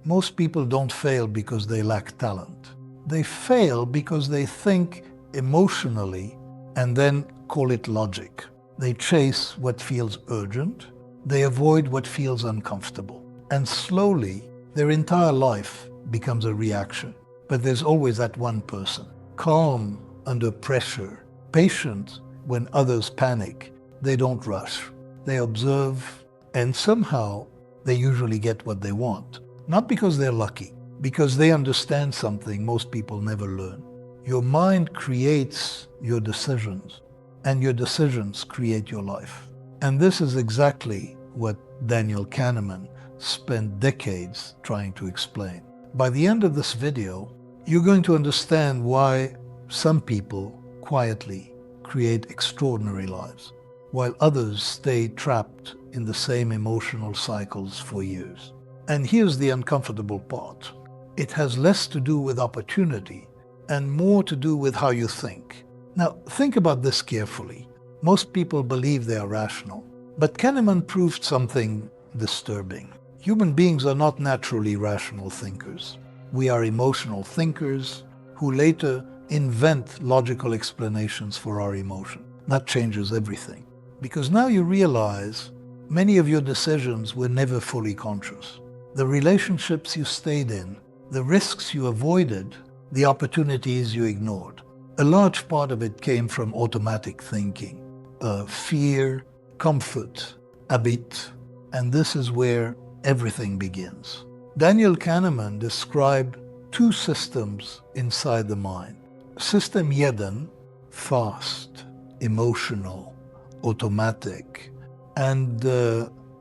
Most people don't fail because they lack talent. They fail because they think emotionally and then call it logic. They chase what feels urgent. They avoid what feels uncomfortable. And slowly, their entire life becomes a reaction. But there's always that one person, calm under pressure, patient when others panic. They don't rush. They observe, and somehow they usually get what they want. Not because they're lucky, because they understand something most people never learn. Your mind creates your decisions, and your decisions create your life. And this is exactly what Daniel Kahneman spent decades trying to explain. By the end of this video, you're going to understand why some people quietly create extraordinary lives, while others stay trapped in the same emotional cycles for years. And here's the uncomfortable part. It has less to do with opportunity and more to do with how you think. Now, think about this carefully. Most people believe they are rational, but Kahneman proved something disturbing. Human beings are not naturally rational thinkers. We are emotional thinkers who later invent logical explanations for our emotion. That changes everything. Because now you realize many of your decisions were never fully conscious. The relationships you stayed in, the risks you avoided, the opportunities you ignored. A large part of it came from automatic thinking, fear, comfort, habit, and this is where everything begins. Daniel Kahneman described two systems inside the mind. System 1, fast, emotional, automatic, and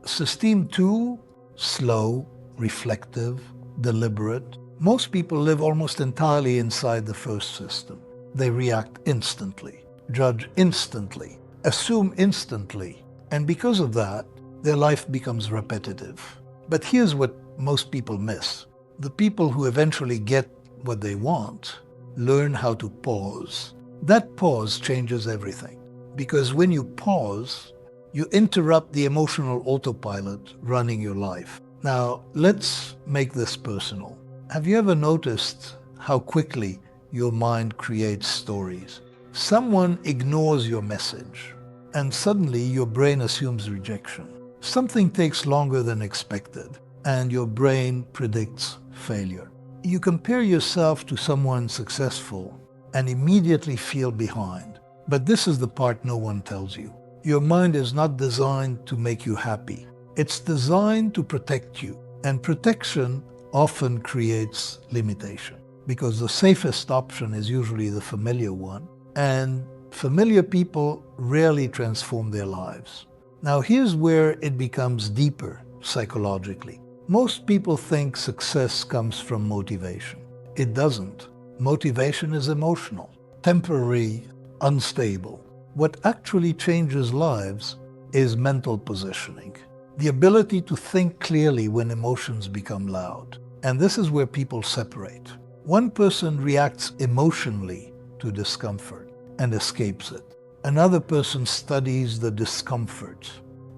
System 2, slow, reflective, deliberate. Most people live almost entirely inside the first system. They react instantly, judge instantly, assume instantly, and because of that, their life becomes repetitive. But here's what most people miss. The people who eventually get what they want learn how to pause. That pause changes everything, because when you pause, you interrupt the emotional autopilot running your life. Now, let's make this personal. Have you ever noticed how quickly your mind creates stories? Someone ignores your message, and suddenly your brain assumes rejection. Something takes longer than expected, and your brain predicts failure. You compare yourself to someone successful and immediately feel behind. But this is the part no one tells you. Your mind is not designed to make you happy. It's designed to protect you. And protection often creates limitation, because the safest option is usually the familiar one. And familiar people rarely transform their lives. Now here's where it becomes deeper psychologically. Most people think success comes from motivation. It doesn't. Motivation is emotional, temporary, unstable. What actually changes lives is mental positioning. The ability to think clearly when emotions become loud. And this is where people separate. One person reacts emotionally to discomfort and escapes it. Another person studies the discomfort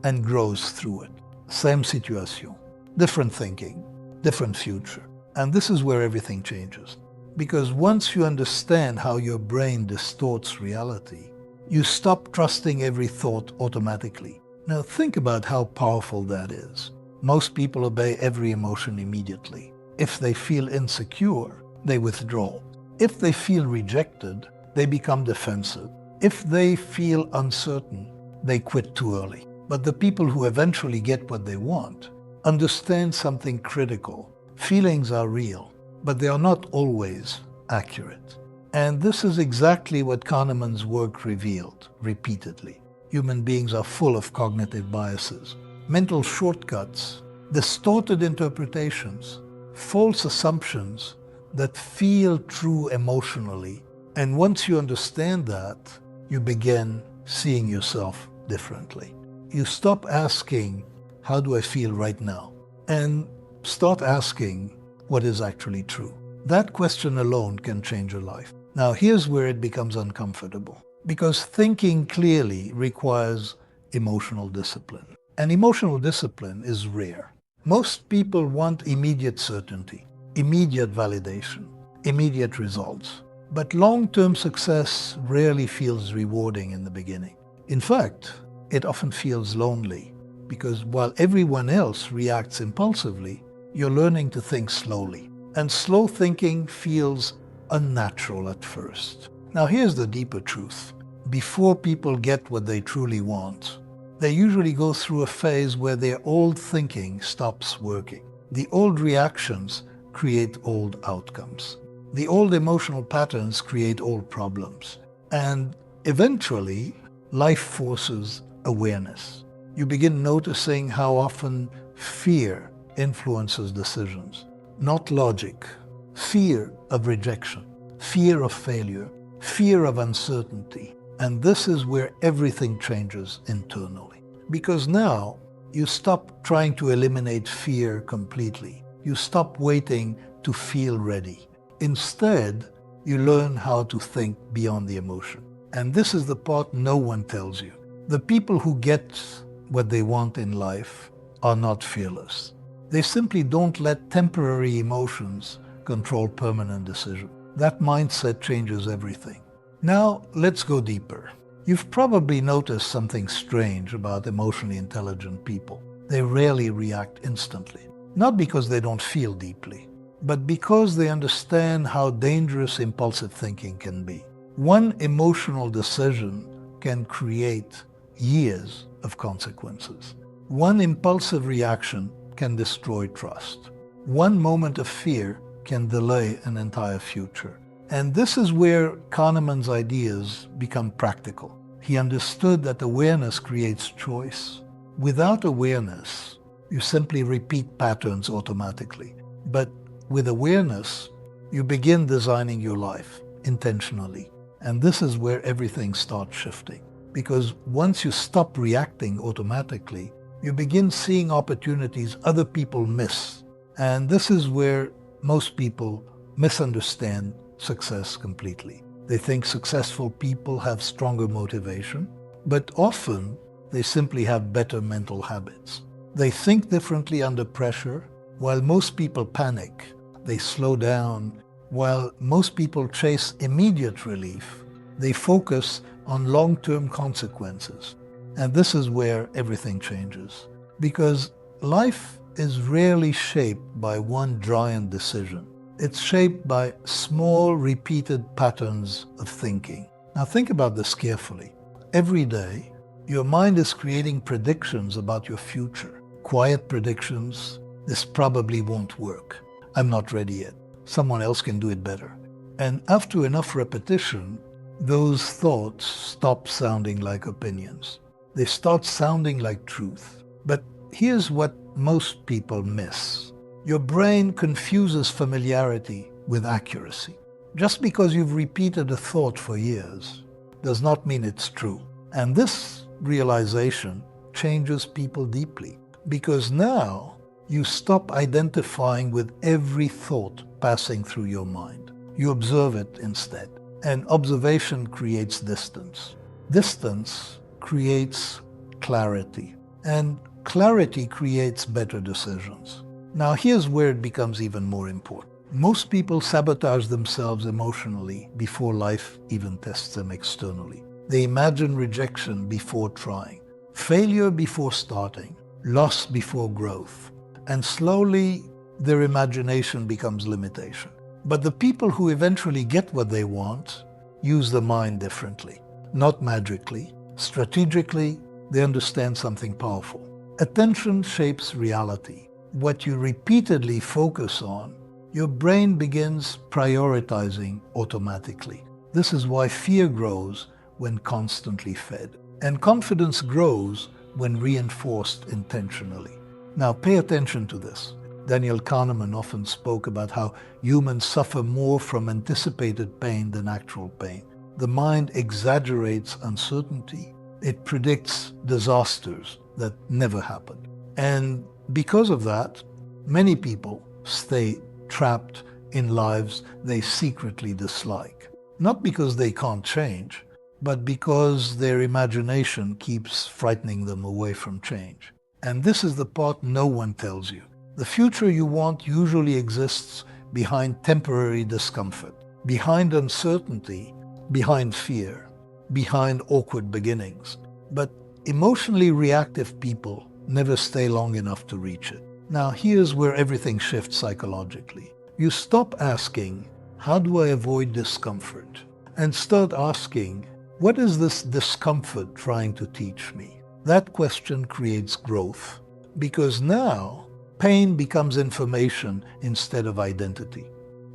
and grows through it. Same situation, different thinking, different future. And this is where everything changes. Because once you understand how your brain distorts reality, you stop trusting every thought automatically. Now think about how powerful that is. Most people obey every emotion immediately. If they feel insecure, they withdraw. If they feel rejected, they become defensive. If they feel uncertain, they quit too early. But the people who eventually get what they want understand something critical. Feelings are real, but they are not always accurate. And this is exactly what Kahneman's work revealed repeatedly. Human beings are full of cognitive biases, mental shortcuts, distorted interpretations, false assumptions that feel true emotionally. And once you understand that, you begin seeing yourself differently. You stop asking, how do I feel right now? And start asking, what is actually true? That question alone can change your life. Now, here's where it becomes uncomfortable, because thinking clearly requires emotional discipline. And emotional discipline is rare. Most people want immediate certainty, immediate validation, immediate results. But long-term success rarely feels rewarding in the beginning. In fact, it often feels lonely because while everyone else reacts impulsively, you're learning to think slowly. And slow thinking feels unnatural at first. Now here's the deeper truth. Before people get what they truly want, they usually go through a phase where their old thinking stops working. The old reactions create old outcomes. The old emotional patterns create old problems. And eventually, life forces awareness. You begin noticing how often fear influences decisions. Not logic. Fear of rejection. Fear of failure. Fear of uncertainty. And this is where everything changes internally. Because now, you stop trying to eliminate fear completely. You stop waiting to feel ready. Instead, you learn how to think beyond the emotion. And this is the part no one tells you. The people who get what they want in life are not fearless. They simply don't let temporary emotions control permanent decision. That mindset changes everything. Now, let's go deeper. You've probably noticed something strange about emotionally intelligent people. They rarely react instantly. Not because they don't feel deeply, but because they understand how dangerous impulsive thinking can be. One emotional decision can create years of consequences. One impulsive reaction can destroy trust. One moment of fear can delay an entire future. And this is where Kahneman's ideas become practical. He understood that awareness creates choice. Without awareness, you simply repeat patterns automatically. But with awareness, you begin designing your life intentionally. And this is where everything starts shifting. Because once you stop reacting automatically, you begin seeing opportunities other people miss. And this is where most people misunderstand success completely. They think successful people have stronger motivation, but often they simply have better mental habits. They think differently under pressure. While most people panic, they slow down. While most people chase immediate relief, they focus on long-term consequences. And this is where everything changes. Because life is rarely shaped by one giant decision. It's shaped by small, repeated patterns of thinking. Now think about this carefully. Every day, your mind is creating predictions about your future. Quiet predictions. This probably won't work. I'm not ready yet. Someone else can do it better. And after enough repetition, those thoughts stop sounding like opinions. They start sounding like truth. But here's what most people miss. Your brain confuses familiarity with accuracy. Just because you've repeated a thought for years does not mean it's true. And this realization changes people deeply because now you stop identifying with every thought passing through your mind. You observe it instead. And observation creates distance. Distance creates clarity. And clarity creates better decisions. Now here's where it becomes even more important. Most people sabotage themselves emotionally before life even tests them externally. They imagine rejection before trying, failure before starting, loss before growth. And slowly, their imagination becomes limitation. But the people who eventually get what they want use the mind differently. Not magically. Strategically, they understand something powerful. Attention shapes reality. What you repeatedly focus on, your brain begins prioritizing automatically. This is why fear grows when constantly fed. And confidence grows when reinforced intentionally. Now pay attention to this. Daniel Kahneman often spoke about how humans suffer more from anticipated pain than actual pain. The mind exaggerates uncertainty. It predicts disasters that never happen. And because of that, many people stay trapped in lives they secretly dislike. Not because they can't change, but because their imagination keeps frightening them away from change. And this is the part no one tells you. The future you want usually exists behind temporary discomfort, behind uncertainty, behind fear, behind awkward beginnings. But emotionally reactive people never stay long enough to reach it. Now, here's where everything shifts psychologically. You stop asking, how do I avoid discomfort? And start asking, what is this discomfort trying to teach me? That question creates growth, because now pain becomes information instead of identity.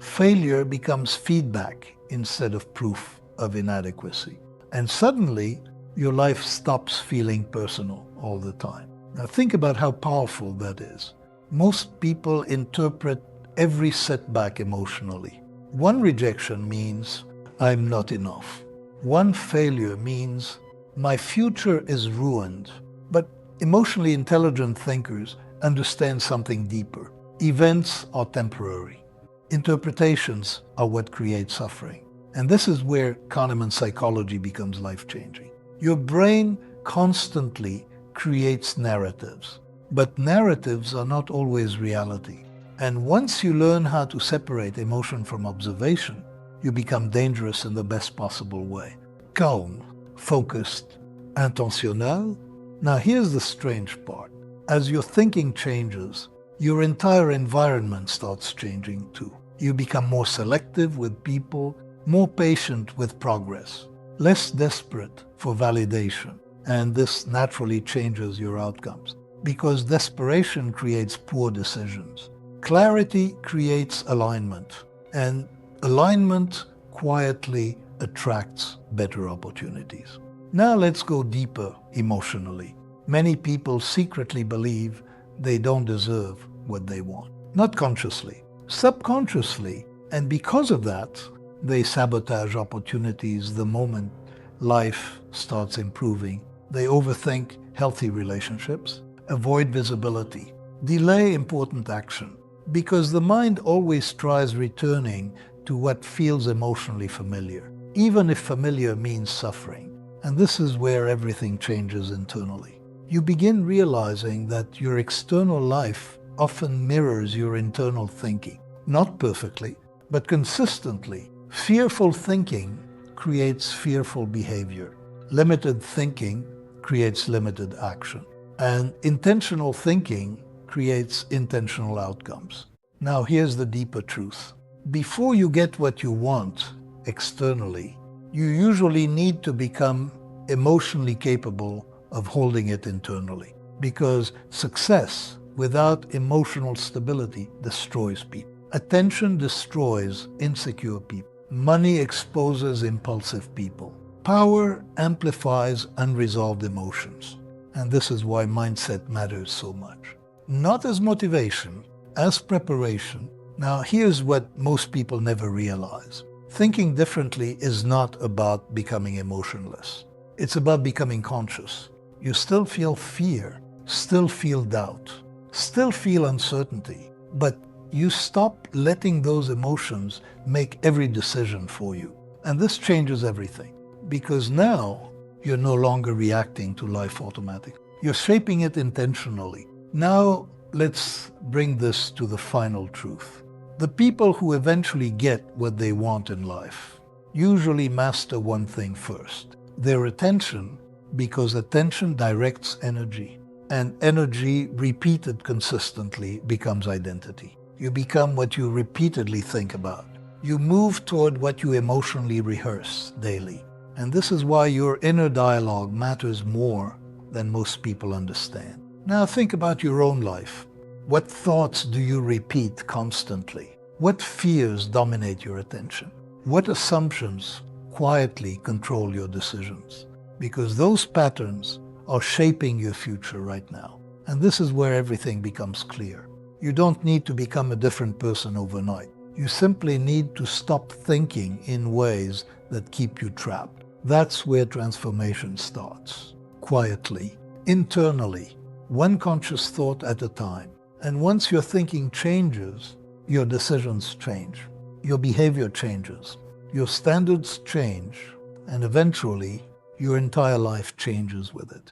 Failure becomes feedback instead of proof of inadequacy. And suddenly, your life stops feeling personal all the time. Now think about how powerful that is. Most people interpret every setback emotionally. One rejection means, I'm not enough. One failure means, my future is ruined. But emotionally intelligent thinkers understand something deeper. Events are temporary. Interpretations are what create suffering. And this is where Kahneman psychology becomes life-changing. Your brain constantly creates narratives, but narratives are not always reality. And once you learn how to separate emotion from observation, you become dangerous in the best possible way. Calm, focused, intentionnel. Now here's the strange part. As your thinking changes, your entire environment starts changing too. You become more selective with people, more patient with progress, less desperate for validation. And this naturally changes your outcomes, because desperation creates poor decisions. Clarity creates alignment, and alignment quietly attracts better opportunities. Now let's go deeper emotionally. Many people secretly believe they don't deserve what they want. Not consciously, subconsciously. And because of that, they sabotage opportunities the moment life starts improving. They overthink healthy relationships, avoid visibility, delay important action, because the mind always tries returning to what feels emotionally familiar, even if familiar means suffering. And this is where everything changes internally. You begin realizing that your external life often mirrors your internal thinking. Not perfectly, but consistently. Fearful thinking creates fearful behavior. Limited thinking creates limited action. And intentional thinking creates intentional outcomes. Now here's the deeper truth. Before you get what you want externally, you usually need to become emotionally capable of holding it internally. Because success without emotional stability destroys people. Attention destroys insecure people. Money exposes impulsive people. Power amplifies unresolved emotions. And this is why mindset matters so much. Not as motivation, as preparation. Now here's what most people never realize. Thinking differently is not about becoming emotionless. It's about becoming conscious. You still feel fear, still feel doubt, still feel uncertainty, but you stop letting those emotions make every decision for you. And this changes everything, because now you're no longer reacting to life automatically. You're shaping it intentionally. Now let's bring this to the final truth. The people who eventually get what they want in life usually master one thing first: their attention, because attention directs energy, and energy repeated consistently becomes identity. You become what you repeatedly think about. You move toward what you emotionally rehearse daily. And this is why your inner dialogue matters more than most people understand. Now think about your own life. What thoughts do you repeat constantly? What fears dominate your attention? What assumptions quietly control your decisions? Because those patterns are shaping your future right now. And this is where everything becomes clear. You don't need to become a different person overnight. You simply need to stop thinking in ways that keep you trapped. That's where transformation starts. Quietly, internally, one conscious thought at a time. And once your thinking changes, your decisions change. Your behavior changes. Your standards change. And eventually, your entire life changes with it.